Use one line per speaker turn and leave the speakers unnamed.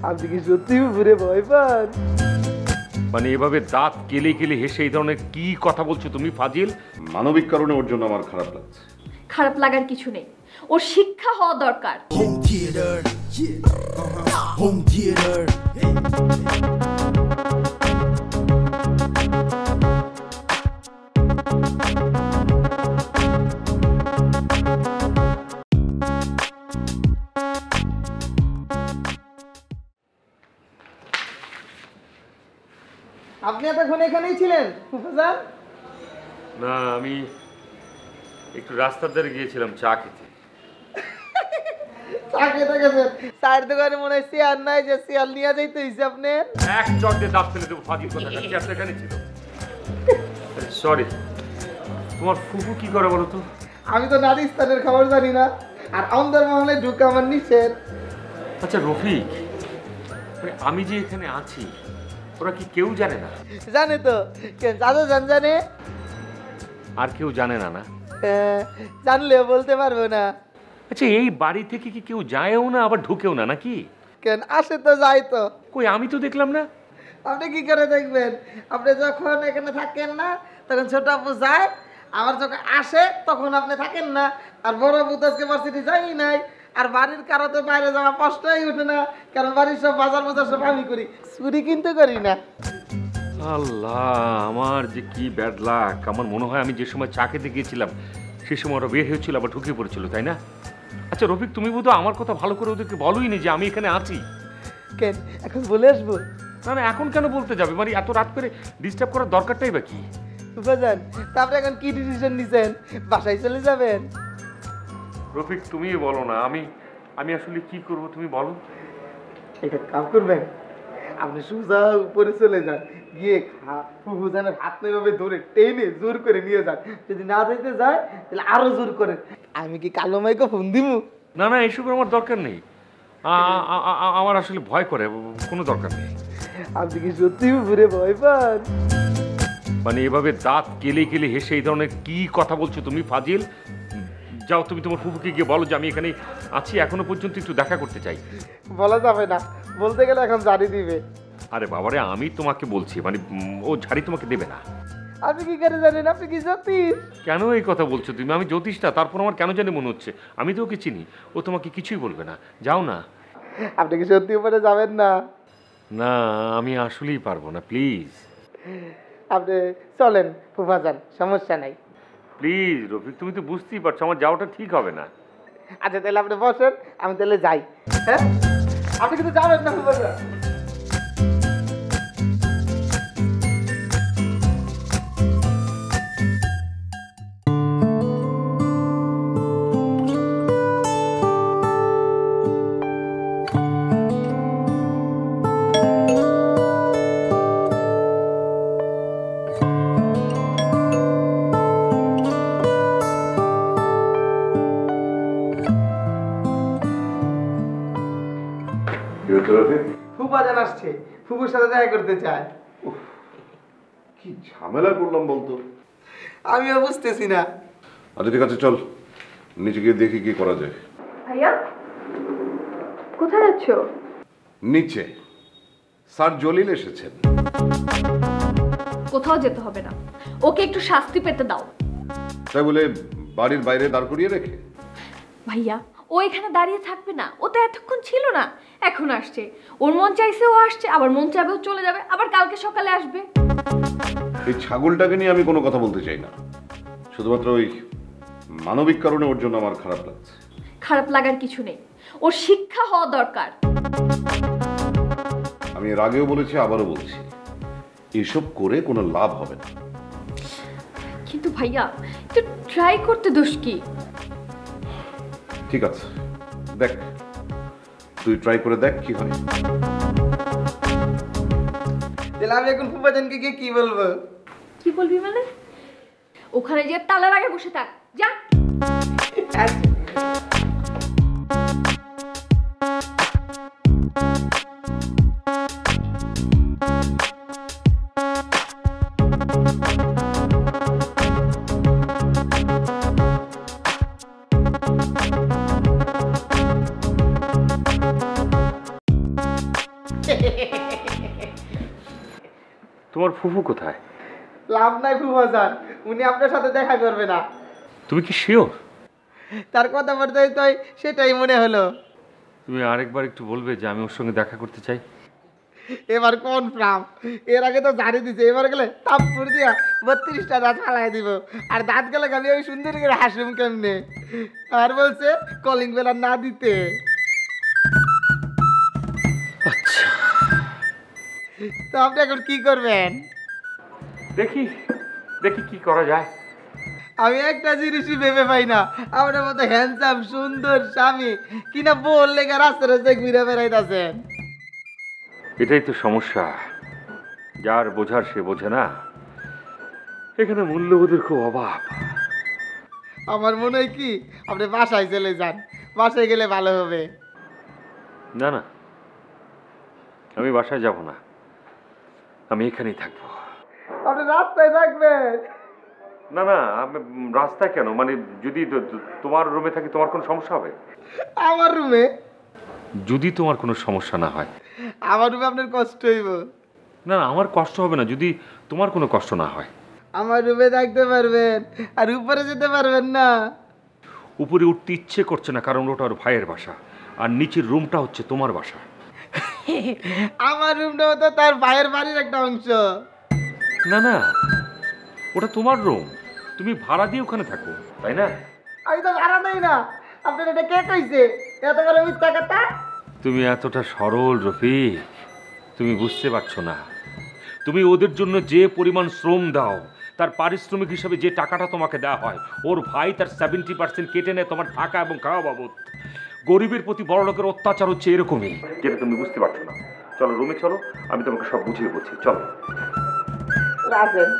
আপনি কি সত্যি ঘুরে ভয় পান?
মানে এভাবে দাঁত কেলে কেলে হেসে এই ধরনের কি কথা বলছো তুমি ফাজিল?
মানবিক কারণে ওর জন্য আমার খারাপ লাগছে।
খারাপ লাগার কিছু নেই, ওর শিক্ষা হওয়া দরকার।
আপনি এতক্ষণ এখানেই ছিলেন ফুফাজান?
না, আমি একটু রাস্তার ধারে গিয়েছিলাম চা খেতে।
চা খেতে গেছেন? চায়ের দোকানে মনে হয় চেয়ার নাই যে চেয়ার নিয়ে যাইতে হয়েছে আপনার।
এক চট দিয়ে দাঁত ফেলে দেবো ফাজিল কথা। চেয়ারটা এখানে ছিল। সরি। তোমার ফুফু কি করে বলো তো?
আমি তো নারীস্থানের খবর জানি না, আর আমাদের মহলে ঢুকে আমার নিষেধ।
আচ্ছা রফিক, আমি যে এখানে আছি ওরা কি কেউ জানে না?
জানে তো। কেন দাদা জানে?
আর কেউ জানে না? না
জানলেও বলতে পারবো না।
আচ্ছা এই বাড়ি থেকে কি কেউ যায়ও না আবার ঢুকেও না নাকি?
কেন আসে তো যায় তো।
কই আমি তো দেখলাম না।
আপনি কি করে দেখবেন? আপনি যখন এখানে থাকেন না তখন ছোট আপু যায়, আবার যখন আসে তখন আপনি থাকেন না। আর বড় আপু তো আজকে ভার্সিটি যাই নাই, আর বাড়ির কারো তো বাইরে যাওয়া কষ্টই উঠে না, কারণ বাড়ির সব বাজার বাজার সব আমি করি, চুরি কিন্তু করি না।
আল্লাহ, আমার যে কি ব্যাড লাক। আমার মনে হয় আমি যে সময় চা খেতে গিয়েছিলাম সে সময় ওরা বের হয়েছিল আবার ঢুকে পড়েছিল, তাই না? আচ্ছা রফিক, তুমি বোধহয় আমার কথা ভালো করে ওদেরকে বলোই নি যে আমি এখানে আছি।
কেন এখন বলে আসবো?
না না, এখন কেন বলতে যাবে? মানে এত রাত করে ডিস্টার্ব করার দরকারটাই বা কি?
বুঝলেন? তারপরে এখন কি ডিসিশন নিছেন? বাসায় চলে যাবেন?
রফিক তুমিই বলো না, আমি আসলে কি করব তুমি বলো।
এটা কাম করবেন, আপনি সোজা উপরে চলে যান, গিয়ে ফুফুজানের হাত নেভাবে ধরে টেনে জোর করে নিয়ে যান। যদি না দিতে যায় তাহলে আরো জোর করে। আমি কি কালো মাইকে ফোন দিমু?
না না, এসবের আমার দরকার নেই। আমার আসলে ভয় করে, কোনো দরকার নেই।
আপনি কি সত্যি উপরে ভয় পান?
মানে এভাবে দাঁত কেলে কেলে হেসে এই ধরনের কি কথা বলছো তুমি ফাজিল? যাও তুমি তোমার ফুফুকে গিয়ে বলো যে আমি এখানে আছি, এখনো পর্যন্ত একটু দেখা করতে চাই।
বলা যাবে না, বলতে গেলে এখন ঝাড়ি দিবে।
আরে বাবারে, আমি তোমাকে বলছি, মানে ও ঝাড়ি তোমাকে দেবে না।
আপনি কি করে জানেন? আপনি কি জ্যোতিষ?
কেন এই কথা বলছো তুমি? আমি জ্যোতিষ না, তারপর আমার কেন জানি মনে হচ্ছে আমি তো ওকে চিনি, ও তোমাকে কিছুই বলবে না। যাও না।
আপনি কি সত্যি উপরে যাবেন না?
না, আমি আসলেই পারবো না, প্লিজ।
আপনি চলেন ফুফাজান, সমস্যা নাই।
প্লিজ রফিক, তুমি তো বুঝতেই পারছো আমার যাওয়াটা ঠিক হবে না।
আচ্ছা তাহলে আপনি বসেন, আমি তাহলে যাই। হ্যাঁ, আপনি কিন্তু যাবেন না ফুফাজান। ফুফাজান আসছে, ফুফুর সাথে দেখা করতে চায়।
কি ঝামেলা করলাম বলতো?
আমিও বুঝতেছি না।
আচ্ছা ঠিক আছে, চল নিচে গিয়ে দেখি কি করা যায়।
ভাইয়া কোথায় যাচ্ছ?
নিচে স্যার জলিল এসেছেন।
কোথাও যেতে হবে না, ওকে একটু শাস্তি পেতে দাও।
তাই বলে বাড়ির বাইরে দাঁড় করিয়ে রেখে?
ভাইয়া ও এখানে দাঁড়িয়ে থাকবে না, ও তো এতক্ষণ ছিল না, এখন আসছে। ওর মন চাইছে ও আসছে, আবার মন চাইবে ও চলে যাবে, আবার কালকে সকালে আসবে।
এই ছাগলটাকে নিয়ে আমি কোনো কথা বলতে চাই না, শুধুমাত্র ওই মানবিক কারণে ওর জন্য আমার খারাপ লাগছে।
খারাপ লাগার কিছু নেই, ওর শিক্ষা হওয়া দরকার।
আমি এর আগেও বলেছি, আবারও বলছি, এসব করে কোনো লাভ হবে না।
কিন্তু ভাইয়া একটু ট্রাই করতে দোষ কি?
ঠিক আছে, দেখ, তুই ট্রাই করে দেখ কি হয়।
তাহলে আমি এখন ফুফাজানকে গিয়ে কি বলবো?
কি বলবি মানে? ওখানে যে তালার আগে বসে থাক, যা।
তোমার ফুফু কোথায়?
লাভ নাই ফুফাজান, উনি আপনার সাথে দেখা করবে না।
তুমি কি শিওর?
তার কথা বলতে তো সেটাই মনে হলো।
তুমি আরেকবার একটু বলবে যে আমি ওর সঙ্গে দেখা করতে চাই?
এবার কনফার্ম। এর আগে তো জারি দিছে, এবার গেলে তাপ্পুর দিয়া 32টা দাঁত ফালাই দিব। আর দাঁত গেলে আমি ওই সুন্দর করে হাসুম কেমনে। আর বলছে কলিং বেল না দিতে।
আচ্ছা,
তো আপনি এখন কি করবেন?
দেখি দেখি কি করা যায়।
আমি একটা জিনিসই ভেবে পাই না, আপনার মতো হ্যান্ডসাম সুন্দর স্বামী কিনা বল লেগে রাস্তা রাস্তায় ঘুরে বেড়াইতেছেন।
এটাই তো সমস্যা, যার বোঝার সে বোঝে না। এখানে মূল্যবোধের খুব অভাব।
আমার মনে হয় কি আপনি বাসায় চলে যান, বাসায় গেলে ভালো হবে।
না না, আমি বাসায় যাব না, আমি এখানেই থাকবো।
আপনি রাস্তায় থাকবেন?
না না, আমি রাস্তায় কেন, মানে যদি তোমার রুমে থাকি তোমার কোনো সমস্যা হবে?
আমার রুমে?
যদি তোমার কোনো সমস্যা না হয়।
আমার রুমে আপনার কষ্ট হইব?
না না, আমার কষ্ট হবে না যদি তোমার কোনো কষ্ট না হয়।
আমার রুমে থাকতে পারবেন, আর উপরে যেতে পারবেন না।
উপরে উঠতে ইচ্ছে করছে না, কারণ ওটা ওর ভাইয়ের বাসা, আর নিচের রুমটা হচ্ছে তোমার বাসা।
আমার রুমটাও তো তার ভাইয়ের বাড়ির একটা অংশ।
না না, ওটা তোমার রুম, তুমি ভাড়া দিয়ে ওখানে থাকো, তাই না?
আমি তো ভাড়া নেই না। আপনার এটা কে কইছে এত বড় মিথ্যা কথা?
তুমি এতটা সরল রফিক, তুমি বুঝতে পারছো না। তুমি ওদের জন্য যে পরিমাণ শ্রম দাও, তার পারিশ্রমিক হিসাবে যে টাকাটা তোমাকে দেওয়া হয়, ওর ভাই তার 70% কেটে নেয় তোমার টাকা এবং খাওয়া বাবদ। গরিবের প্রতি বড় লোকের অত্যাচার হচ্ছে এরকমই, যেটা তুমি বুঝতে পারছো না। চলো রুমে চলো, আমি তোমাকে সব বুঝিয়ে বলছি, চলো।
রাখেন।